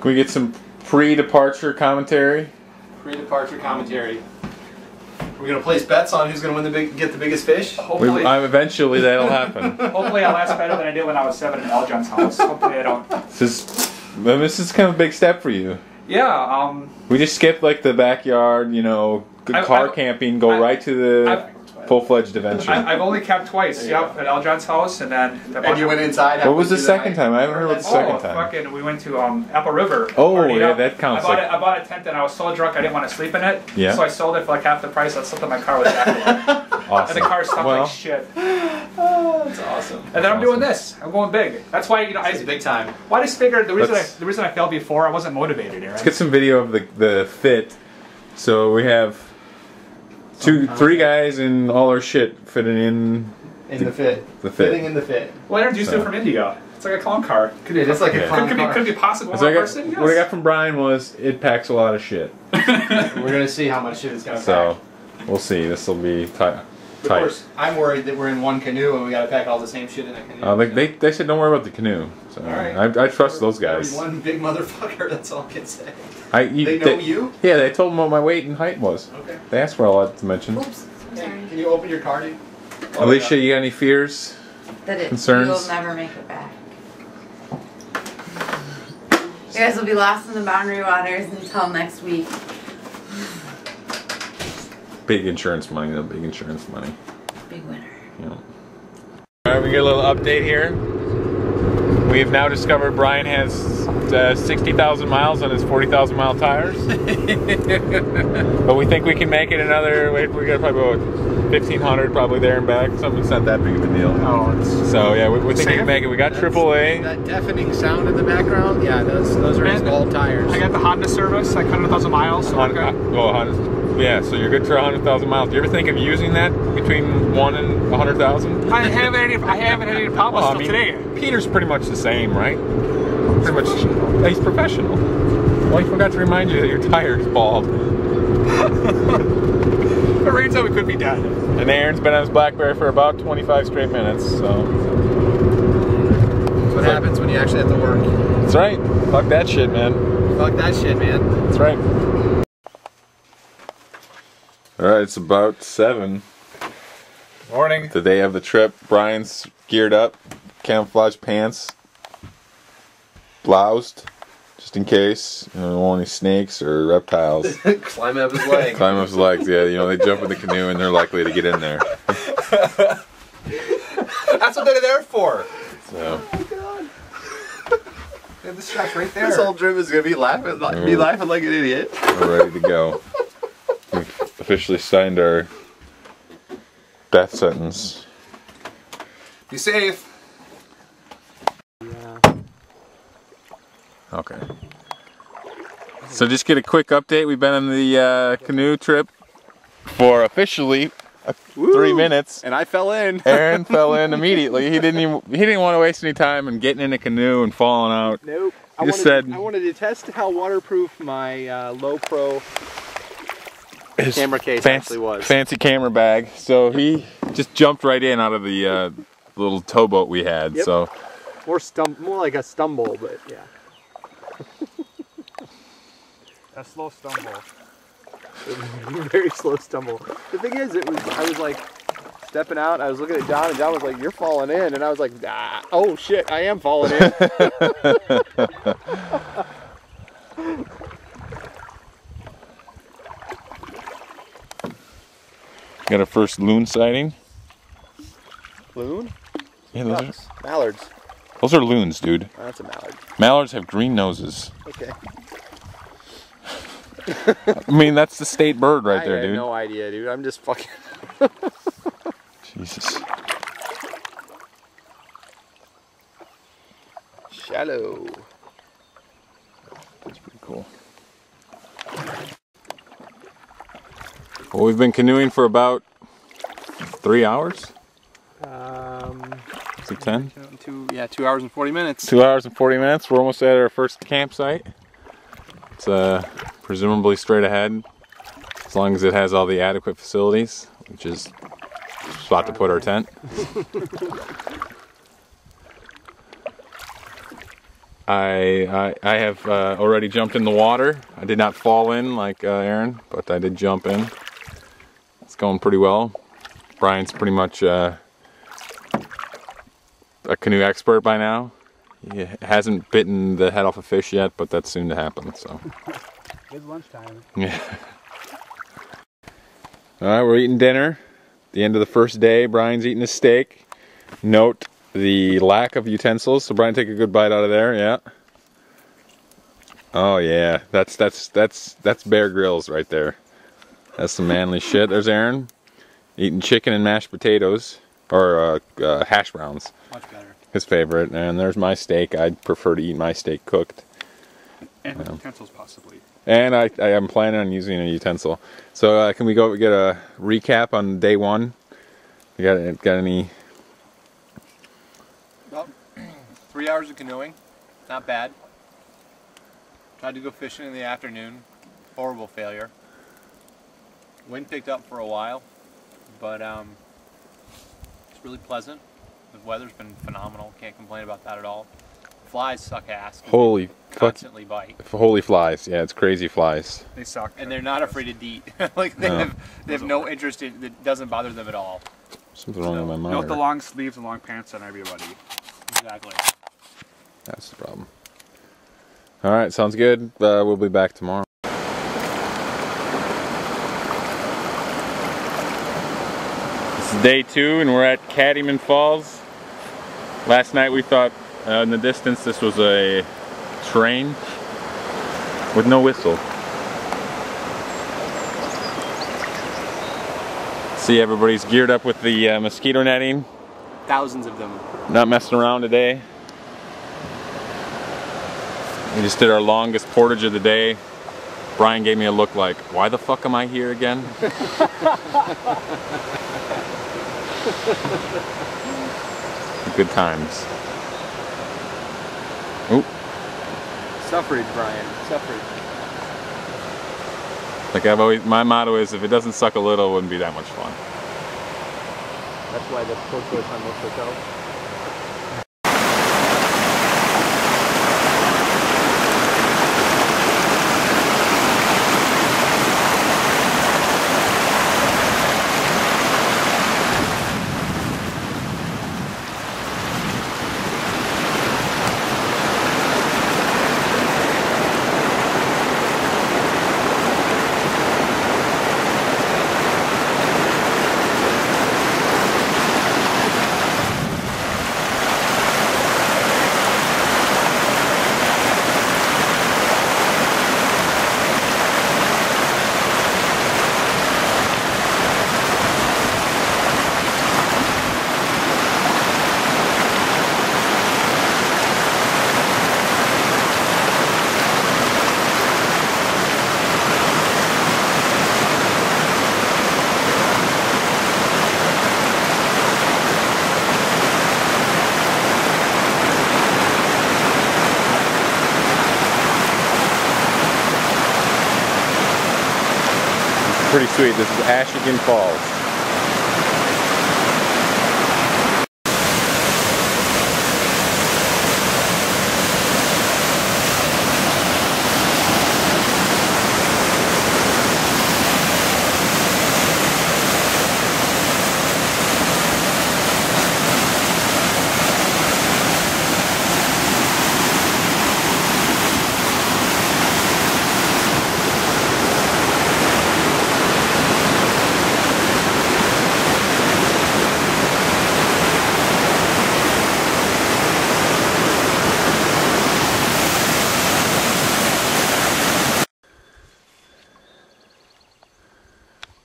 Can we get some pre-departure commentary? Pre-departure commentary. We're gonna place bets on who's gonna win get the biggest fish. Hopefully, Eventually that'll happen. hopefully I last better than I did when I was 7 in Eljon's house. Hopefully I don't. This is kind of a big step for you. Yeah. We just skipped like the backyard, you know, good car camping, go right to the full-fledged adventure. I've only camped twice. Yep, at Eljon's house, and then. And you went inside. What was the second time? I haven't heard what the second time. Fucking, we went to Apple River. Oh yeah, that counts. I bought a tent and I was so drunk I didn't want to sleep in it. Yeah. So I sold it for like half the price. I slept in my car with that. Awesome. And the car stunk like shit. Oh, that's awesome. And then I'm doing this. I'm going big. That's why It's big time. Well, I just figured the reason I failed before, I wasn't motivated. Aaron. Let's get some video of the fit. So we have 3 guys and all our shit fitting in the fit. The fit. Fitting in the fit. Well, Aaron used to it from India. It's like a clown car. It's like a clown car. Could it be possible one person? Yes. What I got from Brian was it packs a lot of shit. We're gonna see how much shit it's gonna pack. So we'll see. This will be tight. Of course, I'm worried that we're in one canoe and we gotta pack all the same shit in a canoe. They said don't worry about the canoe. So right. I trust those guys. One big motherfucker. That's all I can say. They know you? Yeah, they told them what my weight and height was. Okay. They asked for all that to mention. Oops, I'm sorry. Can you open your car, dude? Alicia, you got any fears? That concerns? you'll never make it back. You guys will be lost in the boundary waters until next week. Big insurance money, though. Big insurance money. Big winner. Yeah. All right, we get a little update here. We've now discovered Brian has 60,000 miles on his 40,000 mile tires. But we think we can make it another, we got probably about 1,500 probably there and back. Something's not that big of a deal. Oh, so yeah, we think we can make it. We got AAA. That deafening sound in the background, yeah, those are his old tires. I got the Honda service, like 100,000 miles. So yeah, so you're good for 100,000 miles. Do you ever think of using that between 1 and 100,000? I haven't had any problems till today. Peter's pretty much the same, right? Pretty much. He's professional. Well, he forgot to remind you that your tire's bald. If it rains out, we could be dead. And Aaron's been on his BlackBerry for about 25 straight minutes, so. That's what happens when you actually have to work. That's right. Fuck that shit, man. Fuck that shit, man. That's right. Alright, it's about 7. Morning. The day of the trip. Brian's geared up. Camouflage pants. Bloused. Just in case. You don't want any snakes or reptiles. Climb up his legs. Climb up his legs, yeah. You know, they jump in the canoe and they're likely to get in there. That's what they're there for. So. Oh my god. They have the straps right there. This whole trip is gonna be laughing like an idiot. We're ready to go. We've officially signed our death sentence. Be safe. Yeah. Okay. So just get a quick update. We've been on the canoe trip for officially 3 minutes. And I fell in. Aaron fell in immediately. He didn't want to waste any time in getting in a canoe and falling out. Nope. He just said I wanted to test how waterproof my low pro his camera case actually was. Fancy camera bag. So he just jumped right in out of the little towboat we had. Yep. So more like a stumble, but yeah. A slow stumble. Very slow stumble. The thing is, I was like stepping out. I was looking at John, and John was like, "You're falling in," and I was like, "Ah, oh shit, I am falling in." got our first loon sighting. Loon? Yeah, those are mallards. Those are loons, dude. Oh, that's a mallard. Mallards have green noses. Okay. I mean, that's the state bird right there, dude. I have no idea, dude. I'm just fucking... Jesus. Shallow. That's pretty cool. Well, we've been canoeing for about 3 hours. Is it 10? 2 hours and 40 minutes. 2 hours and 40 minutes. We're almost at our first campsite. It's presumably straight ahead, as long as it has all the adequate facilities, which is a spot to put our tent. I have already jumped in the water. I did not fall in like Aaron, but I did jump in. It's going pretty well. Brian's pretty much a canoe expert by now. He hasn't bitten the head off a fish yet, but that's soon to happen. So. It's lunchtime. Yeah. All right, we're eating dinner. The end of the first day, Brian's eating a steak. Note the lack of utensils. So Brian, take a good bite out of there. Yeah. Oh yeah, that's Bear Grylls right there. That's some manly shit. There's Aaron eating chicken and mashed potatoes, or hash browns. Much better. His favorite. And there's my steak. I'd prefer to eat my steak cooked. And with utensils, possibly. And I am planning on using a utensil. So can we go get a recap on day one? You got any? Well, 3 hours of canoeing, not bad. Tried to go fishing in the afternoon, horrible failure. Wind picked up for a while, but it's really pleasant. The weather's been phenomenal. Can't complain about that at all. Flies suck ass. Holy constantly bite. Holy flies! Yeah, it's crazy flies. They suck. And they're not afraid to eat. Like they have no interest in it. Doesn't bother them at all. Something wrong with my monitor. Note the long sleeves and long pants on everybody. Exactly. That's the problem. All right, sounds good. We'll be back tomorrow. This is day 2, and we're at Caddyman Falls. Last night we thought in the distance this was a train with no whistle. See, everybody's geared up with the mosquito netting. Thousands of them. Not messing around today. We just did our longest portage of the day. Brian gave me a look like, why the fuck am I here again? Good times. Oop. Suffrage, Brian. Suffrage. Like I've always, my motto is, if it doesn't suck a little, it wouldn't be that much fun. That's why that's poor choice on most hotels. Pretty sweet. This is Ashigan Falls.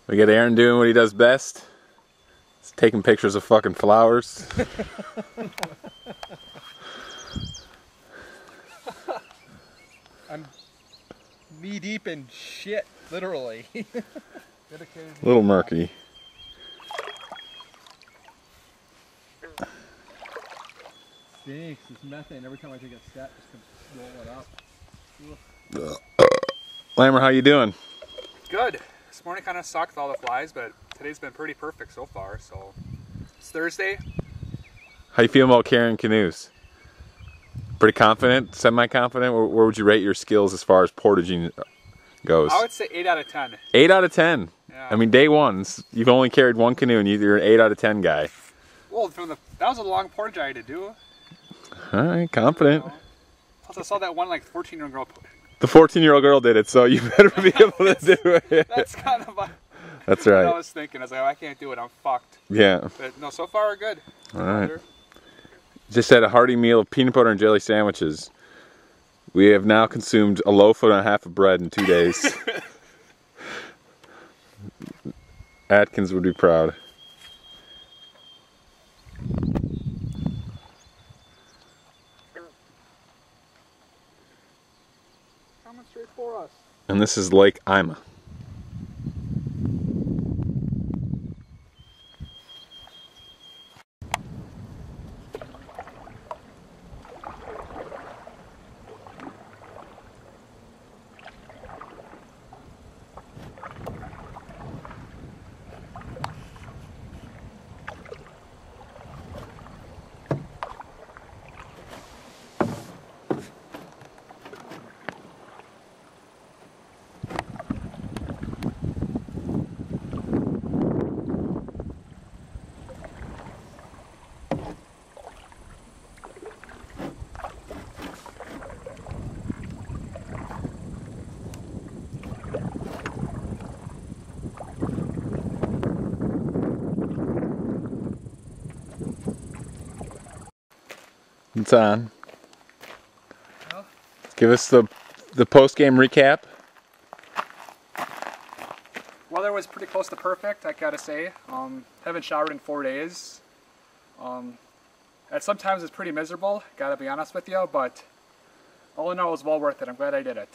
We got Aaron doing what he does best. He's taking pictures of fucking flowers. I'm knee deep in shit, literally. A little murky. Stinks. It's methane. Every time I take a step, just to roll it up. Lammer, how you doing? Good. This morning kind of sucked with all the flies, but today's been pretty perfect so far. So it's Thursday. How you feeling about carrying canoes? Pretty confident, semi-confident. Where would you rate your skills as far as portaging goes? I would say 8 out of 10. 8 out of 10. Yeah. I mean, day one, you've only carried one canoe, and you're an 8 out of 10 guy. Well, that was a long portage I had to do. All right, confident. You know? Plus, I saw that one like 14-year-old girl. The 14-year-old girl did it, so you better be able to do it. That's kind of That's what right. I was thinking. I was like, oh, I can't do it. I'm fucked. Yeah. But no, so far we're good. All right. Just had a hearty meal of peanut butter and jelly sandwiches. We have now consumed a loaf and a half of bread in 2 days. Atkins would be proud. Coming straight for us. And this is Lake Ima. It's on. Well, Give us the post-game recap. weather was pretty close to perfect, I gotta say. Haven't showered in 4 days. At sometimes it's pretty miserable, gotta be honest with you, but all in all it was well worth it. I'm glad I did it.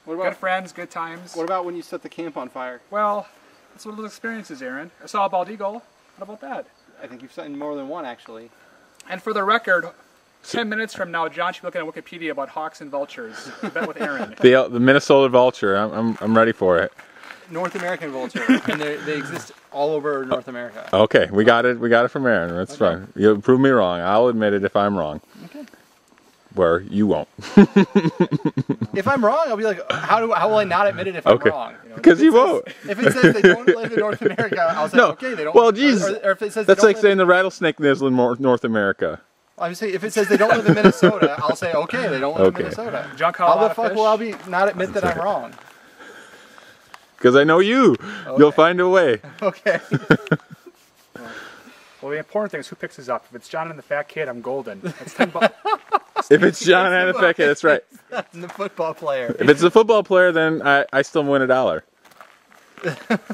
What Good friends, good times. What about when you set the camp on fire? Well, that's one of those experiences, Aaron. I saw a bald eagle. What about that? I think you've set more than one, actually. And for the record, 10 minutes from now, John should be looking at Wikipedia about hawks and vultures. Bet with Aaron. The Minnesota vulture. I'm ready for it. North American vulture, and they exist all over North America. Okay, we got it. We got it from Aaron. That's fine. You'll prove me wrong. I'll admit it if I'm wrong. Okay. Where you won't. If I'm wrong, I'll be like, how will I not admit it if I'm wrong? You know, Because you won't. If it says they don't live in North America, I'll say, okay, they don't. Well, geez. Or if it says That's they don't like live saying the rattlesnake lives in North America. I'm saying if it says they don't live in Minnesota, I'll say, okay, they don't live in Minnesota. John caught a How lot the of fuck fish. will I not admit that I'm wrong? Because I know you. Okay. You'll find a way. Okay. Well, the important thing is who picks us up. If it's John and the fat kid, I'm golden. That's $10. If it's John and a kid, that's right. And the football player. If it's a football player, then I still win $1.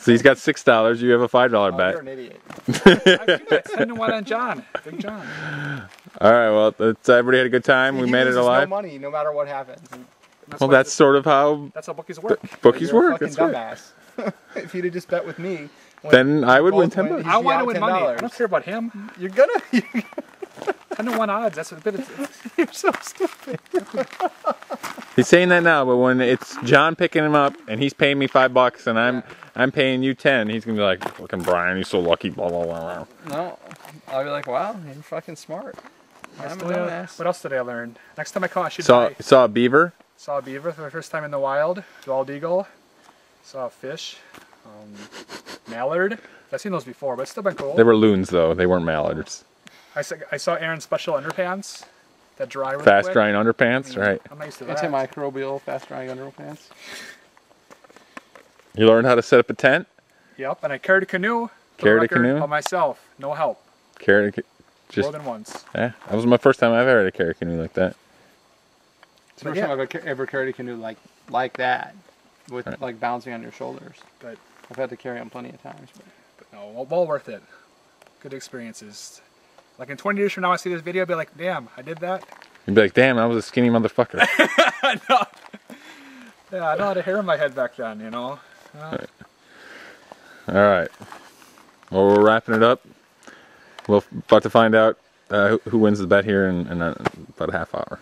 So he's got $6. You have a $5 bet. You're an idiot. It's 10-1 on John. Big John. All right. Well, everybody had a good time. We He made it loses alive. No money, no matter what happens. Well, that's sort of how That's how bookies work. bookies You're work. a fucking That's right. dumbass. If you'd have just bet with me, Then I would win both $10. he's I want to down win money. I $10. don't care about him. You're gonna. 10-1 odds. That's a bit. You're so stupid. He's saying that now, but when it's John picking him up and he's paying me $5 and I'm paying you 10, he's gonna be like, "Fucking Brian, you're so lucky." Blah blah blah. No, I'll be like, wow, you're fucking smart. I'm a dumbass. What else did I learn? Next time I come, I should Saw a beaver. Saw a beaver for the first time in the wild. Bald eagle. Saw a fish. Mallard. I've seen those before, but it's still been cool. They were loons though. They weren't mallards. I saw Aaron's special underpants that dry really Fast quick. drying underpants, right? I'm not used to that. Antimicrobial, fast drying underpants. You learned how to set up a tent. Yep, and I carried a canoe. for the Carried a record, canoe? by myself. No help. Just More than once. that was my first time I've ever had to carry a canoe like that. It's the first time I've ever carried a canoe like that, with like bouncing on your shoulders. But I've had to carry them plenty of times. no, well worth it. Good experiences. Like in 20 years from now, I see this video, I'll be like, damn, I did that. You'd be like, "Damn, I was a skinny motherfucker." Yeah, I know had a hair in my head back then, you know. All right. Well, we're wrapping it up. We're about to find out who wins the bet here in about a half hour.